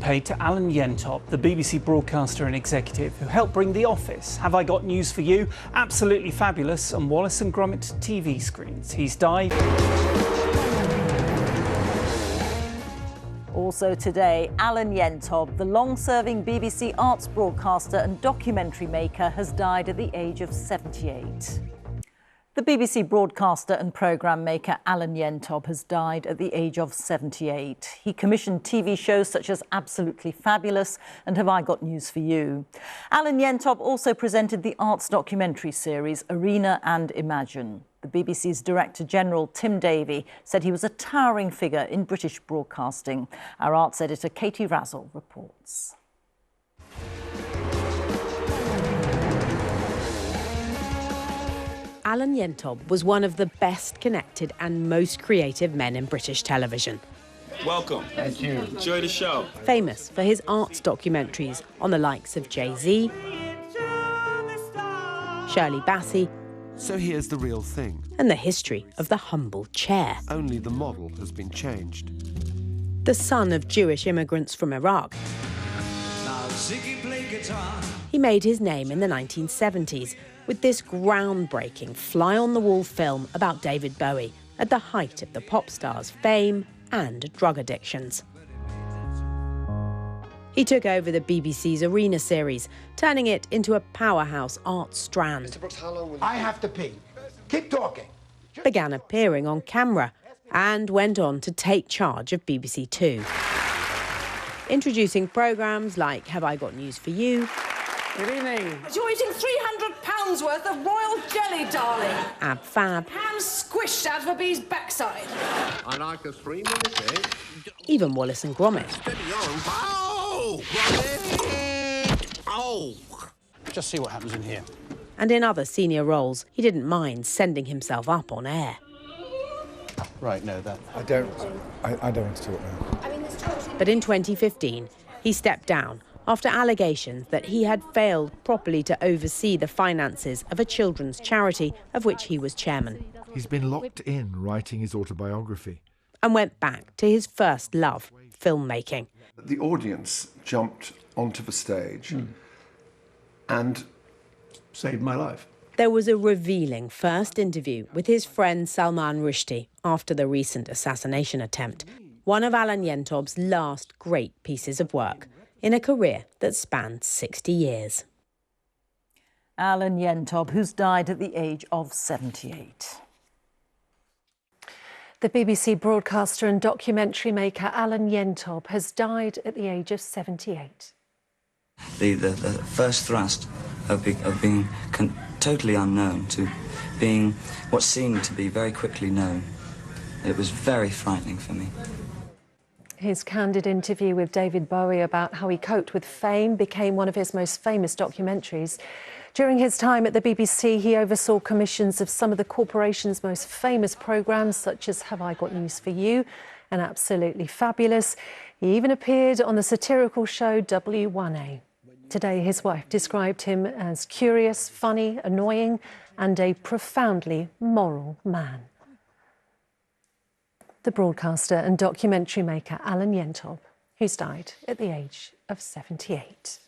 paid to Alan Yentob, the BBC broadcaster and executive who helped bring The Office, Have I Got News for You, Absolutely Fabulous and Wallace and Gromit to TV screens. He's died. Also today, Alan Yentob, the long-serving BBC arts broadcaster and documentary maker, has died at the age of 78. The BBC broadcaster and programme maker Alan Yentob has died at the age of 78. He commissioned TV shows such as Absolutely Fabulous and Have I Got News for You. Alan Yentob also presented the arts documentary series Arena and Imagine. The BBC's Director General Tim Davie said he was a towering figure in British broadcasting. Our arts editor Katie Razzle reports. Alan Yentob was one of the best connected and most creative men in British television. Welcome. Thank you. Enjoy the show. Famous for his arts documentaries on the likes of Jay-Z, Shirley Bassey, So here's the real thing. and the history of the humble chair. Only the model has been changed. The son of Jewish immigrants from Iraq, he made his name in the 1970s with this groundbreaking fly-on-the-wall film about David Bowie at the height of the pop star's fame and drug addictions. He took over the BBC's Arena series, turning it into a powerhouse art strand. I have to pee. Keep talking. Began appearing on camera and went on to take charge of BBC Two. Introducing programmes like Have I Got News for You? Good evening. You're eating £300 worth of royal jelly, darling. Ab Fab. Ham squished out of a bee's backside. I like a 3-minute egg. Even Wallace and Gromit. Steady on. Oh! Gromit! Oh! Just see what happens in here. And in other senior roles, he didn't mind sending himself up on air. Right, no, that. I don't want to talk now. But in 2015, he stepped down after allegations that he had failed properly to oversee the finances of a children's charity of which he was chairman. He's been locked in writing his autobiography. And went back to his first love, filmmaking. The audience jumped onto the stage and saved my life. There was a revealing first interview with his friend Salman Rushdie after the recent assassination attempt, one of Alan Yentob's last great pieces of work in a career that spanned 60 years. Alan Yentob, who's died at the age of 78. The BBC broadcaster and documentary maker Alan Yentob has died at the age of 78. The first thrust of being totally unknown to being what seemed to be very quickly known, it was very frightening for me. His candid interview with David Bowie about how he coped with fame became one of his most famous documentaries. During his time at the BBC, he oversaw commissions of some of the corporation's most famous programmes, such as Have I Got News for You and Absolutely Fabulous. He even appeared on the satirical show W1A. Today, his wife described him as curious, funny, annoying and a profoundly moral man. The broadcaster and documentary maker Alan Yentob, who's died at the age of 78.